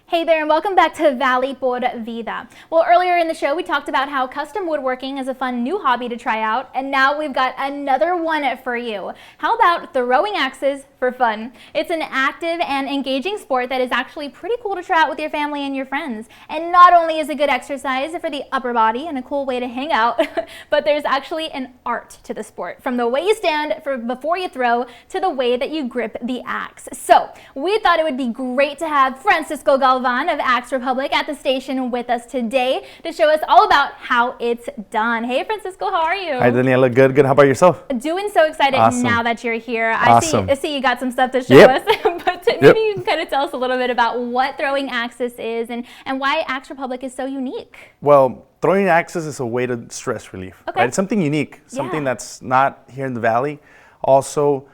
Hey there, and welcome back to Valley por Vida. Well, earlier in the show, we talked about how custom woodworking is a fun new hobby to try out, and now we've got another one for you. How about throwing axes for fun? It's an active and engaging sport that is actually pretty cool to try out with your family and your friends. And not only is it good exercise for the upper body and a cool way to hang out, but there's actually an art to the sport, from the way you stand before you throw to the way that you grip the axe. So we thought it would be great to have Francisco Galvan of Axe Republic at the station with us today to show us all about how it's done. Hey Francisco, how are you? Hi Danielle, good. How about yourself? Doing so excited now that you're here. Awesome. I see you got some stuff to show us, but maybe you can kind of tell us a little bit about what throwing axes is and why Axe Republic is so unique. Well, throwing axes is a way to stress relief. Okay. Right? It's something unique, something that's not here in the Valley. Also,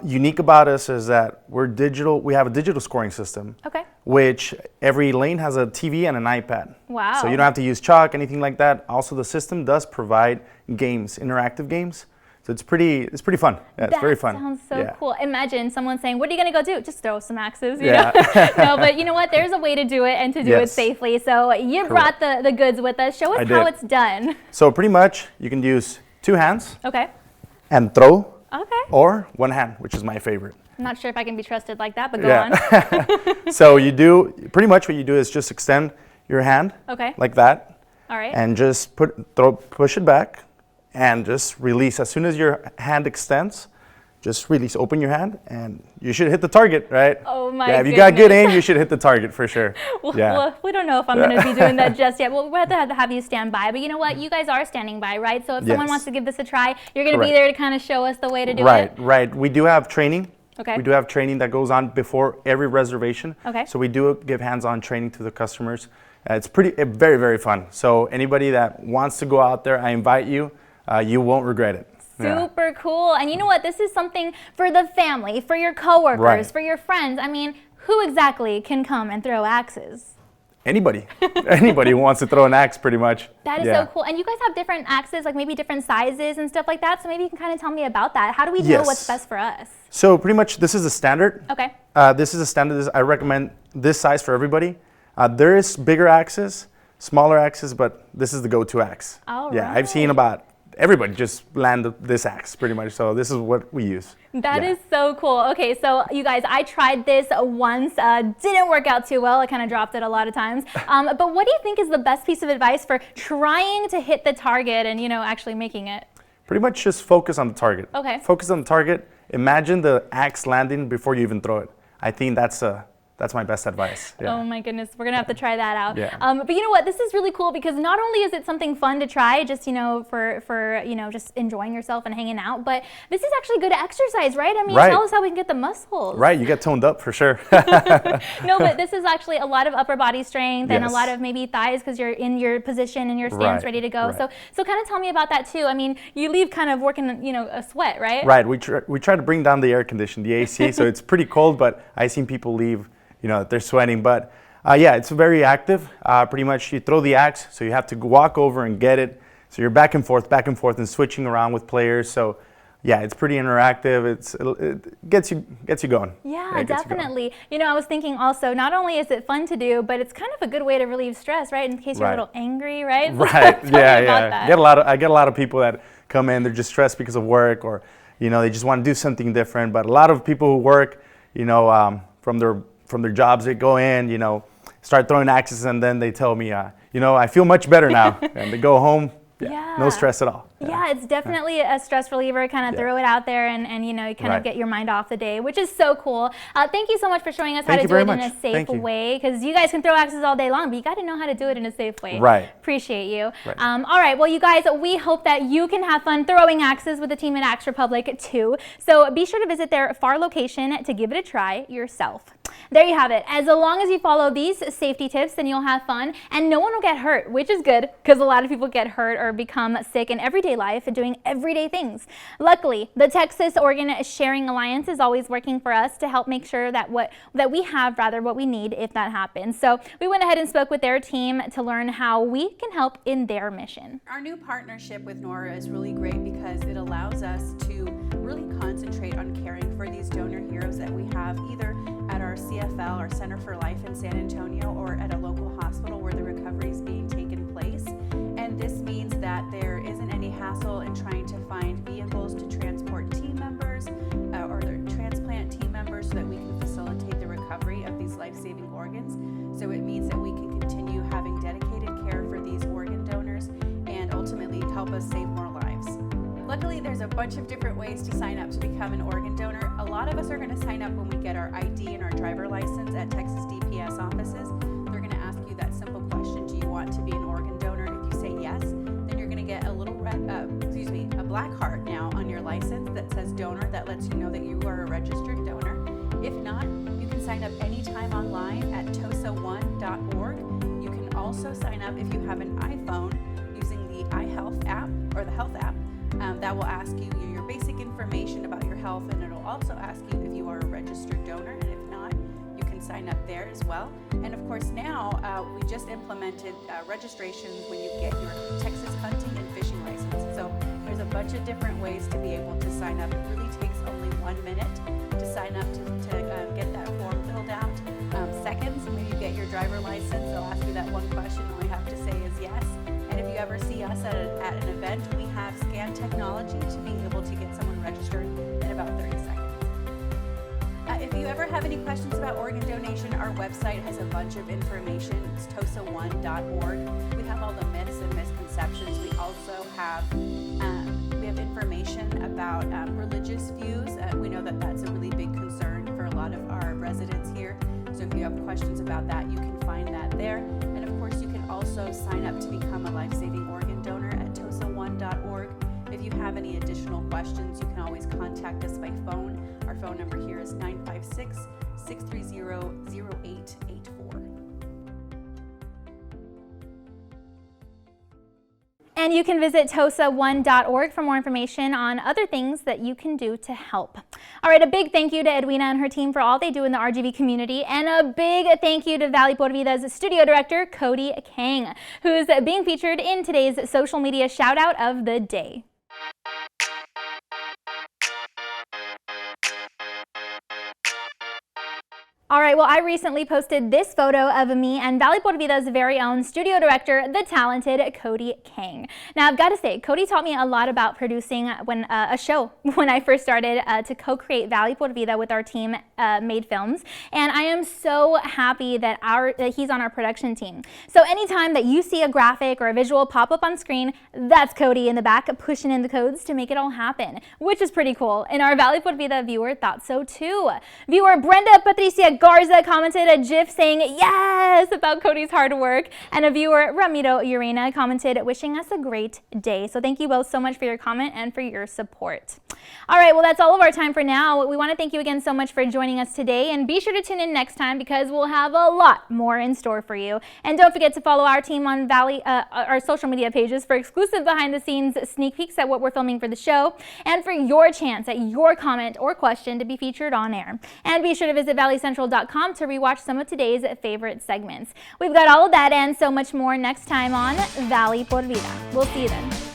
unique about us is that we're digital. We have a digital scoring system. Okay. Which every lane has a TV and an iPad. Wow. So you don't have to use chalk, anything like that. Also, the system does provide games, interactive games. So it's pretty fun. Yeah, it's very fun. That sounds so cool. Imagine someone saying, "What are you going to go do?" Just throw some axes, you know? No, but you know what? There's a way to do it and to do it safely. So you brought the goods with us. Show us how it's done. So pretty much, you can use two hands. Okay. And throw. Okay. Or one hand, which is my favorite. I'm not sure if I can be trusted like that, but go on. So you do, pretty much what you do is just extend your hand like that. All right. And just push it back and just release. As soon as your hand extends, just release, open your hand, and you should hit the target, right? Oh my goodness. If you got good aim, you should hit the target for sure. Well, we don't know if I'm going to be doing that just yet. Well, we'll have to have you stand by. But you know what? You guys are standing by, right? So if someone wants to give this a try, you're going to be there to kind of show us the way to do it? Right. We do have training. Okay. We do have training that goes on before every reservation. Okay. So we do give hands-on training to the customers. It's very, very fun. So anybody that wants to go out there, I invite you. You won't regret it. Super cool. And you know what? This is something for the family, for your coworkers, for your friends. I mean, who exactly can come and throw axes? Anybody. Anybody who wants to throw an axe, pretty much. That is so cool. And you guys have different axes, like maybe different sizes and stuff like that. So maybe you can kind of tell me about that. How do we know what's best for us? So pretty much this is a standard. Okay. This is a standard. I recommend this size for everybody. There is bigger axes, smaller axes, but this is the go-to axe. All right. I've seen about everybody just land this axe pretty much. So this is what we use. That is so cool. Okay, so you guys, I tried this once. Didn't work out too well. I kind of dropped it a lot of times. But what do you think is the best piece of advice for trying to hit the target and, actually making it? Pretty much just focus on the target. Okay. Focus on the target. Imagine the axe landing before you even throw it. I think that's my best advice. Yeah. Oh my goodness, we're gonna have to try that out. Yeah. But you know what? This is really cool because not only is it something fun to try, just for just enjoying yourself and hanging out, but this is actually good exercise, right? I mean, tell us how we can get the muscles. Right, you get toned up for sure. No, but this is actually a lot of upper body strength and a lot of maybe thighs because you're in your position and your stance ready to go. So kind of tell me about that too. I mean, you leave kind of working, a sweat, right? Right. We try to bring down the air condition, the AC, so it's pretty cold, but I've seen people leave. They're sweating, but it's very active. Pretty much you throw the axe, so you have to walk over and get it. So you're back and forth and switching around with players. So it's pretty interactive. It gets you going. Yeah, definitely. I was thinking also, not only is it fun to do, but it's kind of a good way to relieve stress, right? In case you're a little angry, right? So right. Tell me about that. I get a lot of people that come in, they're just stressed because of work, or they just want to do something different. But a lot of people who work, from their jobs, they go in, start throwing axes, and then they tell me, I feel much better now. And they go home, no stress at all. Yeah, it's definitely a stress reliever. Kind of throw it out there and you kind of get your mind off the day, which is so cool. Thank you so much for showing us how to do it in a safe way, because you guys can throw axes all day long, but you got to know how to do it in a safe way. Right. Appreciate you. Right. All right, well, you guys, we hope that you can have fun throwing axes with the team at Axe Republic too. So be sure to visit their far location to give it a try yourself. There you have it. As long as you follow these safety tips, then you'll have fun and no one will get hurt, which is good because a lot of people get hurt or become sick in everyday life doing everyday things. Luckily, the Texas Organ Sharing Alliance is always working for us to help make sure that what we need if that happens. So we went ahead and spoke with their team to learn how we can help in their mission. Our new partnership with NORA is really great because it allows us to really concentrate on caring for these donor heroes that we have either at our CFL, our Center for Life in San Antonio, life-saving organs. So it means that we can continue having dedicated care for these organ donors and ultimately help us save more lives. Luckily, there's a bunch of different ways to sign up to become an organ donor. A lot of us are going to sign up when we get our ID and our driver license at Texas DPS offices. They're going to ask you that simple question, do you want to be an organ donor? If you say yes, then you're going to get a little a black heart now on your license that says donor, that lets you know that you are a registered donor. If not, you can sign up anytime online at tosa1.org. You can also sign up if you have an iPhone using the iHealth app or the Health app. That will ask you your basic information about your health, and it'll also ask you if you are a registered donor, and if not, you can sign up there as well. And of course now, we just implemented registrations when you get your Texas hunting and fishing license. So there's a bunch of different ways to be able to sign up. It really takes only 1 minute to sign up to get that form filled out. Seconds, when you get your driver license, they'll ask you that one question. All you have to say is yes. And if you ever see us at an event, we have scan technology to be able to get someone registered in about 30 seconds. If you ever have any questions about organ donation, our website has a bunch of information. It's tosa1.org. We have all the myths and misconceptions. We also have information about religious views. We know that that's a really big concern for a lot of our residents here. So if you have questions about that, you can find that there. And of course, you can also sign up to become a life-saving organ donor at tosa1.org. If you have any additional questions, you can always contact us by phone. Our phone number here is 956-630-0884. And you can visit tosa1.org for more information on other things that you can do to help. All right, a big thank you to Edwina and her team for all they do in the RGV community, and a big thank you to Valley Por Vida's studio director, Cody Kang, who's being featured in today's social media shout out of the day. All right, well, I recently posted this photo of me and Valley Por Vida's very own studio director, the talented Cody Kang. Now, I've got to say, Cody taught me a lot about producing a show when I first started to co-create Valley Por Vida with our team, Made Films, and I am so happy that he's on our production team. So anytime that you see a graphic or a visual pop up on screen, that's Cody in the back pushing in the codes to make it all happen, which is pretty cool. And our Valley Por Vida viewer thought so too. Viewer Brenda Patricia Garza commented a GIF saying yes about Cody's hard work, and a viewer, Ramiro Urena, commented wishing us a great day. So thank you both so much for your comment and for your support. All right, well, that's all of our time for now. We want to thank you again so much for joining us today, and be sure to tune in next time because we'll have a lot more in store for you. And don't forget to follow our team on our social media pages for exclusive behind-the-scenes sneak peeks at what we're filming for the show, and for your chance at your comment or question to be featured on air. And be sure to visit valleycentral.com to rewatch some of today's favorite segments. We've got all of that and so much more next time on Valley Por Vida. We'll see you then.